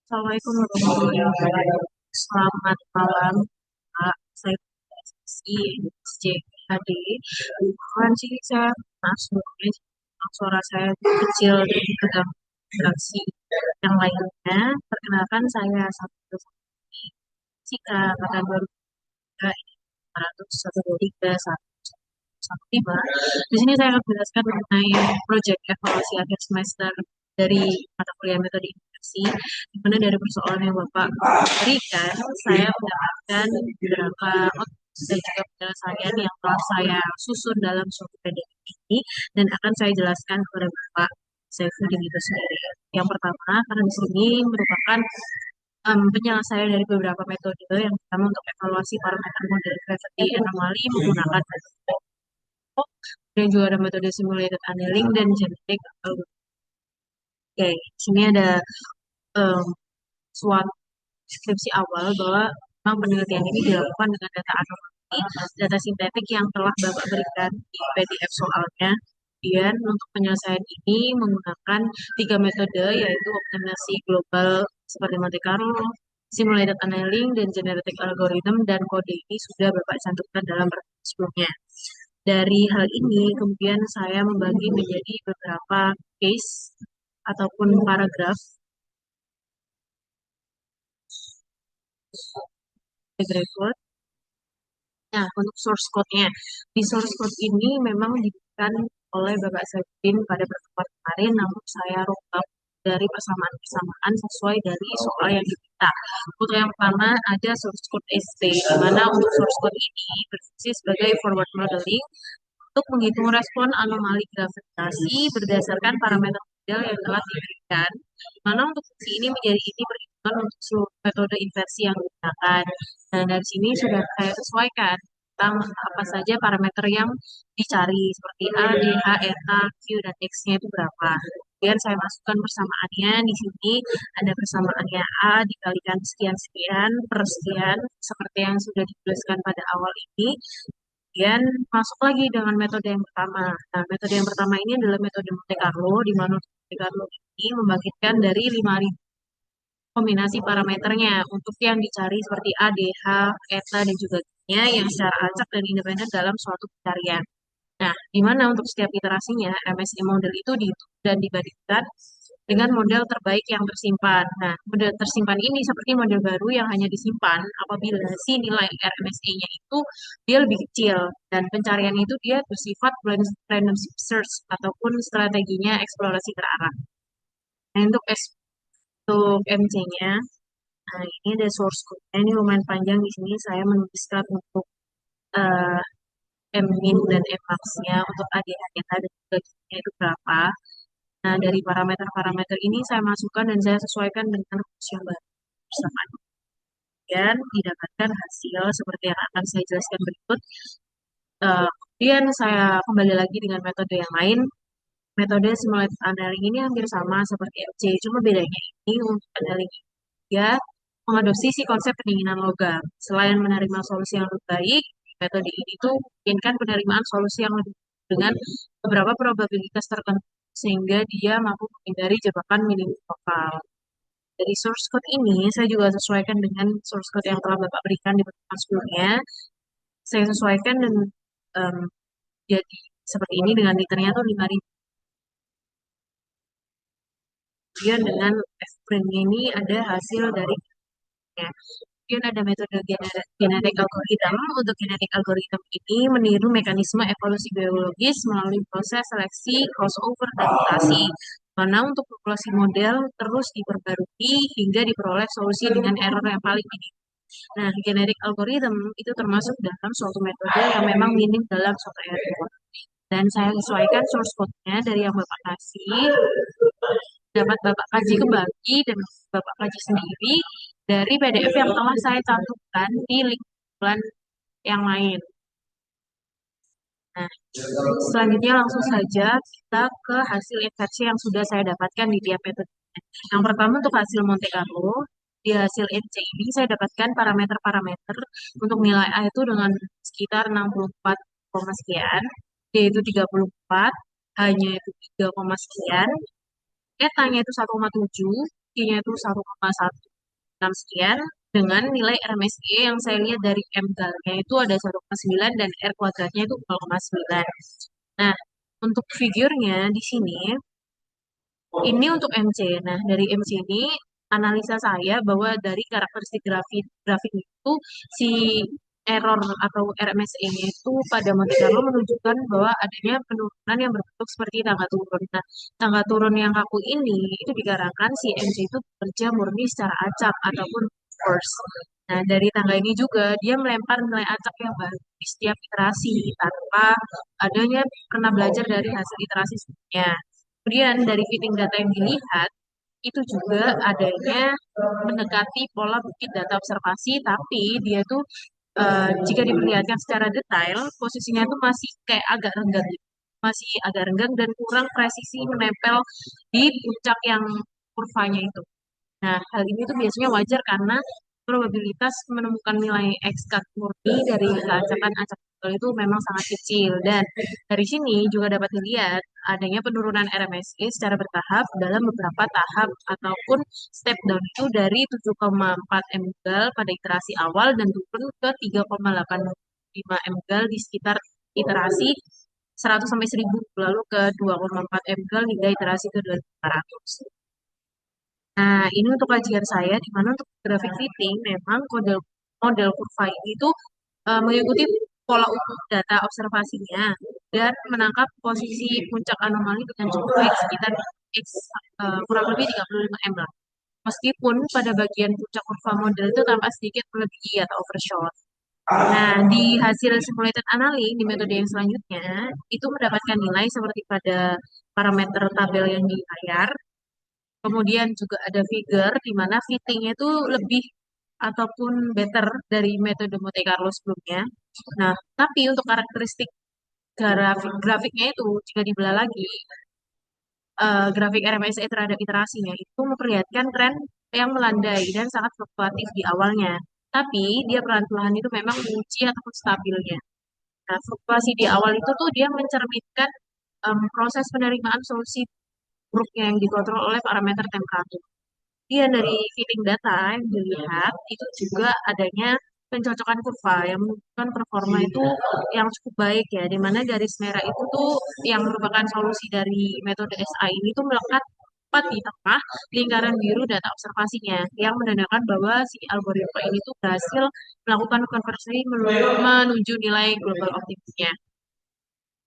Assalamualaikum warahmatullahi wabarakatuh. Selamat malam, Pak. Saya si JHD. Bukan sih saya masuk, suara saya kecil dan agak fraksi yang lainnya. Perkenalkan saya satu Sika, kata baru 113 115. Di sini saya akan menjelaskan mengenai proyek evaluasi akhir semester dari mata kuliah metode integrasi, di mana dari persoalan yang Bapak berikan, saya mendapatkan beberapa output dan juga penyelesaian yang telah saya susun dalam suatu PDF ini, dan akan saya jelaskan kepada Bapak Saifuddin itu sendiri. Yang pertama, karena di sini merupakan penyelesaian dari beberapa metode. Yang pertama untuk evaluasi parameter model gravity anomaly menggunakan dan juga ada metode simulated annealing dan genetic algorithm. Oke, di sini ada um, suatu deskripsi awal bahwa memang penelitian ini dilakukan dengan data anomali, data sintetik yang telah Bapak berikan di PDF soalnya. Kemudian untuk penyelesaian ini menggunakan tiga metode yaitu optimasi global seperti Monte Carlo, simulated annealing, dan genetic algorithm, dan kode ini sudah Bapak cantumkan dalam pertemuan sebelumnya. Dari hal ini kemudian saya membagi menjadi beberapa case ataupun paragraf berikut. Nah, untuk source code-nya. Di source code ini memang diberikan oleh Bapak Saifudin pada pertemuan kemarin, namun saya rombak dari persamaan-persamaan sesuai dari soal yang diminta. Untuk yang pertama ada source code ST, di mana untuk source code ini berfungsi sebagai forward modeling untuk menghitung respon anomali gravitasi berdasarkan parameter model yang telah diberikan, di mana untuk fungsi ini menjadi inti perhitungan untuk seluruh metode inversi yang digunakan. Nah, dari sini sudah saya sesuaikan tentang apa saja parameter yang dicari, seperti A, D, H, eta, Q, dan X-nya itu berapa. Kemudian saya masukkan persamaannya, di sini ada persamaannya A dikalikan sekian-sekian per sekian, seperti yang sudah dijelaskan pada awal ini. Kemudian masuk lagi dengan metode yang pertama. Nah, metode yang pertama ini adalah metode Monte Carlo, di mana Monte Carlo ini membangkitkan dari 5.000 kombinasi parameternya untuk yang dicari seperti A, D, H, eta, dan juga G-nya yang secara acak dan independen dalam suatu pencarian. Nah, di mana untuk setiap iterasinya MSE model itu dihitung dan dibandingkan dengan model terbaik yang tersimpan. Nah, model tersimpan ini seperti model baru yang hanya disimpan apabila si nilai RMSE-nya itu dia lebih kecil dan pencarian itu dia bersifat random search ataupun strateginya eksplorasi terarah. Nah, untuk MC-nya, nah ini ada source code-nya, ini lumayan panjang di sini saya menuliskan untuk eh, M-min dan M-max-nya untuk ADH kita dan juga G-nya itu berapa. Nah, dari parameter-parameter ini saya masukkan dan saya sesuaikan dengan rumus yang baru bersama. Dan didapatkan hasil seperti yang akan saya jelaskan berikut. Kemudian saya kembali lagi dengan metode yang lain. Metode simulated annealing ini hampir sama seperti MC, cuma bedanya ini untuk annealing dia mengadopsi si konsep pendinginan logam. Selain menerima solusi yang lebih baik, metode ini tuh memungkinkan penerimaan solusi yang lebih dengan beberapa probabilitas tertentu sehingga dia mampu menghindari jebakan minimum lokal. Dari source code ini, saya juga sesuaikan dengan source code yang telah Bapak berikan di pertemuan sebelumnya. Saya sesuaikan dan em, jadi seperti ini dengan liternya tuh 5.000. Kemudian dengan F-print ini ada hasil dari ya. Kemudian ada metode genetik algorithm. Untuk genetik algorithm ini meniru mekanisme evolusi biologis melalui proses seleksi, crossover, dan mutasi. Mana untuk populasi model terus diperbarui hingga diperoleh solusi dengan error yang paling minim. Nah, genetik algorithm itu termasuk dalam suatu metode yang memang minim dalam suatu error. Dan saya sesuaikan source code-nya dari yang Bapak kasih, dapat Bapak kaji kembali dan Bapak kaji sendiri dari PDF yang telah saya cantumkan di link bulan yang lain. Nah, selanjutnya langsung saja kita ke hasil inversi yang sudah saya dapatkan di tiap metode. Yang pertama untuk hasil Monte Carlo, di hasil NC ini saya dapatkan parameter-parameter untuk nilai A itu dengan sekitar 64, sekian, D itu 34, H-nya itu 3, sekian, etanya itu 1,7, nya itu 1,16 sekian dengan nilai RMSE yang saya lihat dari MGAL-nya itu ada 1,9 dan R kuadratnya itu 0,9. Nah, untuk figurnya di sini ini untuk MC. Nah, dari MC ini analisa saya bahwa dari karakteristik grafik itu si error atau RMSE-nya itu pada Monte Carlo menunjukkan bahwa adanya penurunan yang berbentuk seperti tangga turun. Nah, tangga turun yang kaku ini itu dikarenakan si MC itu bekerja murni secara acak ataupun force. Nah, dari tangga ini juga dia melempar nilai acak yang baru di setiap iterasi tanpa adanya pernah belajar dari hasil iterasi sebelumnya. Kemudian dari fitting data yang dilihat, itu juga adanya mendekati pola bukit data observasi, tapi dia tuh jika diperlihatkan secara detail, posisinya itu masih kayak agak renggang gitu. Masih agak renggang dan kurang presisi menempel di puncak yang kurvanya itu. Nah, hal ini tuh biasanya wajar karena probabilitas menemukan nilai X-kat murni dari keacakan acak tunggal itu memang sangat kecil. Dan dari sini juga dapat dilihat adanya penurunan RMSE secara bertahap dalam beberapa tahap ataupun step down itu dari 7,4 mgal pada iterasi awal dan turun ke 3,85 mgal di sekitar iterasi 100 sampai 1000 lalu ke 2,4 mgal hingga iterasi ke 2500. Nah, ini untuk kajian saya, di mana untuk grafik fitting, memang model kurva ini itu mengikuti pola umum data observasinya dan menangkap posisi puncak anomali dengan cukup baik sekitar X, kurang lebih 35 m lah. Meskipun pada bagian puncak kurva model itu tampak sedikit melebihi atau overshot. Nah, di hasil simulated annealing di metode yang selanjutnya, itu mendapatkan nilai seperti pada parameter tabel yang di layar. Kemudian juga ada figure di mana fittingnya itu lebih ataupun better dari metode Monte Carlo sebelumnya. Nah, tapi untuk karakteristik grafiknya itu jika dibelah lagi, grafik RMSE terhadap iterasinya itu memperlihatkan tren yang melandai dan sangat fluktuatif di awalnya. Tapi dia perlahan-lahan itu memang menguji ataupun stabilnya. Nah, fluktuasi di awal itu tuh dia mencerminkan proses penerimaan solusi buruknya yang dikontrol oleh parameter temperatur. Iya, dari fitting data yang dilihat itu juga adanya pencocokan kurva yang menunjukkan performa itu yang cukup baik ya, di mana garis merah itu tuh yang merupakan solusi dari metode SI ini tuh melekat tepat di tengah lingkaran biru data observasinya yang menandakan bahwa si algoritma ini tuh berhasil melakukan konversi menuju nilai global optimisnya.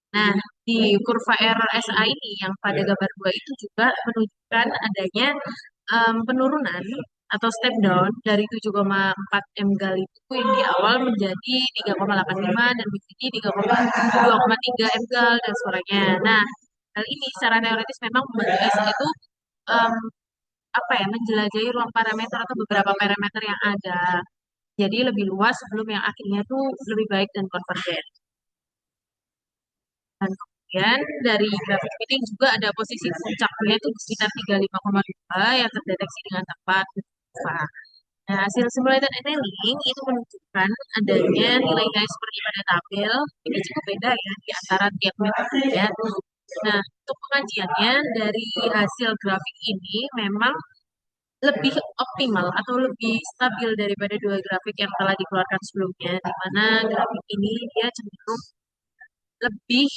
Nah, di kurva error SI ini yang pada gambar 2 itu juga menunjukkan adanya penurunan atau step down dari 7,4 mgal itu yang di awal menjadi 3,85 dan menjadi 2,3 mgal dan sebagainya. Nah, hal ini secara teoritis memang membantu SI itu em, apa ya menjelajahi ruang parameter atau beberapa parameter yang ada. Jadi lebih luas sebelum yang akhirnya itu lebih baik dan konvergen. Dan kemudian dari grafik fitting juga ada posisi puncaknya itu di sekitar 35,2 yang terdeteksi dengan tepat. Nah, hasil simulated annealing itu menunjukkan adanya nilai-nilai seperti pada tabel. Ini cukup beda ya di antara tiap metode ya. Nah, untuk pengajiannya dari hasil grafik ini memang lebih optimal atau lebih stabil daripada dua grafik yang telah dikeluarkan sebelumnya, di mana grafik ini dia cenderung lebih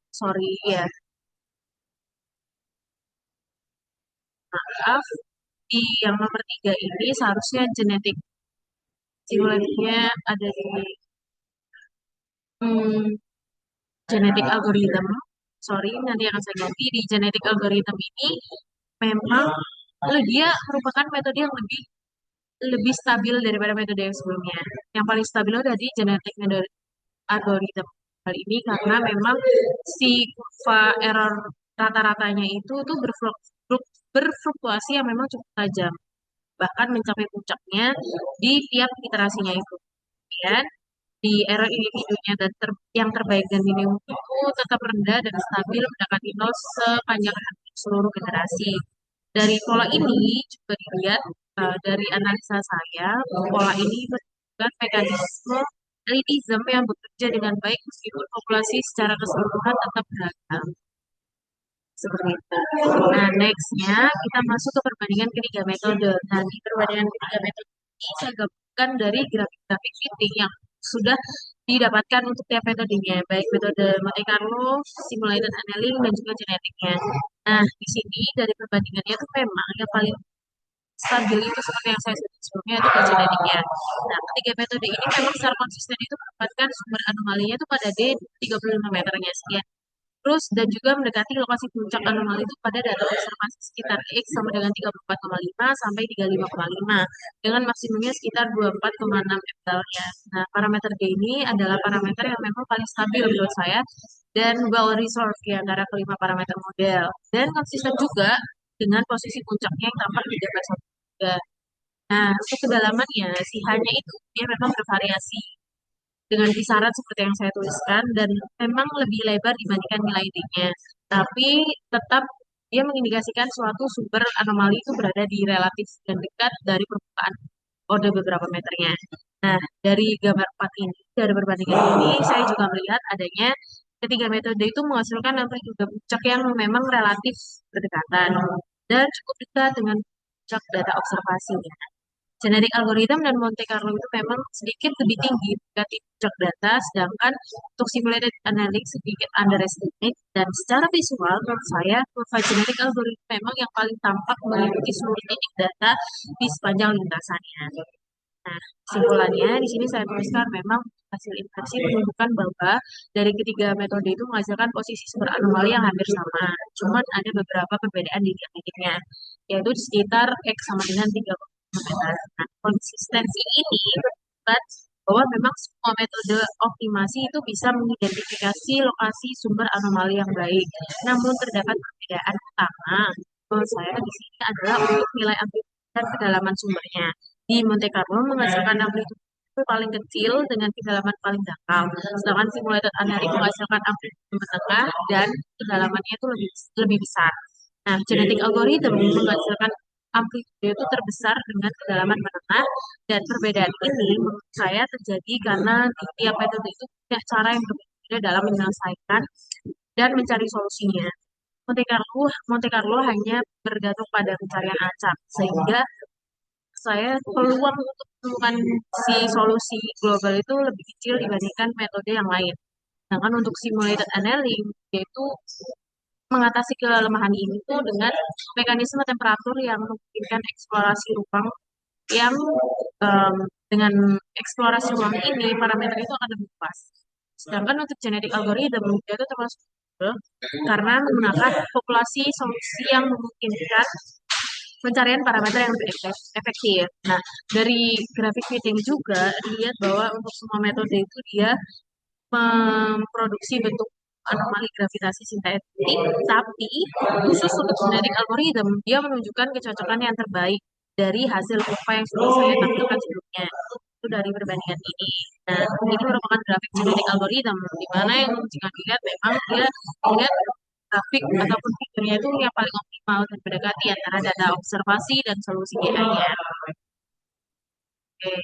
sorry ya maaf di yang nomor 3 ini seharusnya genetik simulasinya ada di hmm, genetik algorithm. Sorry, nanti akan saya ganti di genetik algorithm ini memang dia merupakan metode yang lebih lebih stabil daripada metode yang sebelumnya. Yang paling stabil adalah di genetik algorithm. Hal ini karena memang si kurva error rata-ratanya itu tuh berfluktuasi yang memang cukup tajam, bahkan mencapai puncaknya di tiap iterasinya itu. Dan di error individunya dan yang terbaik dan minimum itu tetap rendah dan stabil mendekati nol sepanjang seluruh generasi. Dari pola ini juga dilihat dari analisa saya, pola ini menunjukkan mekanisme elitism yang bekerja dengan baik meskipun populasi secara keseluruhan tetap beragam. Seperti itu. Nah, nextnya kita masuk ke perbandingan ketiga metode. Nah, di perbandingan ketiga metode ini saya gabungkan dari grafik-grafik fitting yang sudah didapatkan untuk tiap metodenya, baik metode Monte Carlo, simulated annealing, dan juga genetiknya. Nah, di sini dari perbandingannya itu memang yang paling stabil itu seperti yang saya sebut sebelumnya itu di genetiknya. Nah, ketiga metode ini memang secara konsisten itu menempatkan sumber anomalinya itu pada D35 meternya sekian. Terus dan juga mendekati lokasi puncak anomali itu pada data observasi sekitar X sama dengan 34,5 sampai 35,5 dengan maksimumnya sekitar 24,6 mPa. Nah, parameter D ini adalah parameter yang memang paling stabil menurut saya dan well resolved ya antara kelima parameter model dan konsisten juga dengan posisi puncaknya yang tampak di gambar 1. Nah, untuk kedalamannya, si hanya itu dia memang bervariasi dengan kisaran seperti yang saya tuliskan dan memang lebih lebar dibandingkan nilai D-nya. Tapi tetap dia mengindikasikan suatu sumber anomali itu berada di relatif dan dekat dari permukaan orde beberapa meternya. Nah, dari gambar 4 ini, dari perbandingan ini, saya juga melihat adanya ketiga metode itu menghasilkan amplitude puncak yang memang relatif berdekatan dan cukup dekat dengan puncak data observasinya. Genetic algorithm dan Monte Carlo itu memang sedikit lebih tinggi jika puncak data, sedangkan untuk simulated analytics sedikit underestimate. Dan secara visual, menurut saya, kurva genetic algorithm memang yang paling tampak mengikuti seluruh titik data di sepanjang lintasannya. Nah, kesimpulannya di sini saya tuliskan memang hasil inversi menunjukkan bahwa dari ketiga metode itu menghasilkan posisi sumber anomali yang hampir sama. Cuman ada beberapa perbedaan di titiknya, yaitu di sekitar X sama dengan 3,5 meter. Nah, konsistensi ini menunjukkan bahwa memang semua metode optimasi itu bisa mengidentifikasi lokasi sumber anomali yang baik. Namun terdapat perbedaan utama menurut saya di sini adalah untuk nilai amplitude dan kedalaman sumbernya. Di Monte Carlo menghasilkan amplitude itu paling kecil dengan kedalaman paling dangkal. Sedangkan simulated analytic menghasilkan amplitude menengah dan kedalamannya itu lebih lebih besar. Nah, genetic algorithm menghasilkan amplitude itu terbesar dengan kedalaman menengah dan perbedaan ini menurut saya terjadi karena di tiap metode itu punya cara yang berbeda dalam menyelesaikan dan mencari solusinya. Monte Carlo hanya bergantung pada pencarian acak, sehingga saya peluang untuk menemukan si solusi global itu lebih kecil dibandingkan metode yang lain. Sedangkan untuk simulated annealing, yaitu mengatasi kelemahan ini tuh dengan mekanisme temperatur yang memungkinkan eksplorasi ruang yang em, dengan eksplorasi ruang ini parameter itu akan lebih luas. Sedangkan untuk genetic algorithm dia itu termasuk karena menggunakan populasi solusi yang memungkinkan pencarian parameter yang lebih efektif. Nah, dari grafik fitting juga dilihat bahwa untuk semua metode itu dia memproduksi bentuk anomali gravitasi sintetik, tapi khusus untuk genetic algorithm, dia menunjukkan kecocokan yang terbaik dari hasil kurva yang sudah saya tampilkan sebelumnya. Itu dari perbandingan ini. Nah, ini merupakan grafik genetic algorithm, di mana yang jika dilihat memang dia melihat grafik ataupun fiturnya itu yang paling optimal dan mendekati antara data observasi dan solusi AI-nya. Oke.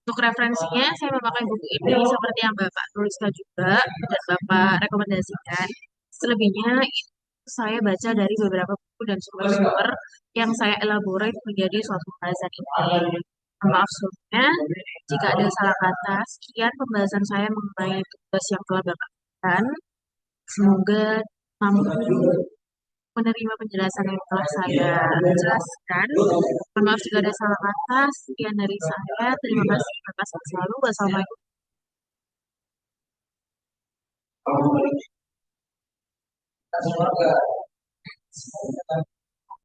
Untuk referensinya, saya memakai buku ini seperti yang Bapak tuliskan juga dan Bapak rekomendasikan. Selebihnya itu saya baca dari beberapa buku dan sumber-sumber yang saya elaborate menjadi suatu bahasan ini. Maaf sebelumnya, jika ada salah kata, sekian pembahasan saya mengenai tugas yang telah Bapak berikan. Semoga mampu menerima penjelasan yang telah saya jelaskan. Mohon maaf jika ada salah kata. Sekian dari saya. Terima kasih. Terima kasih selalu. Wassalamualaikum.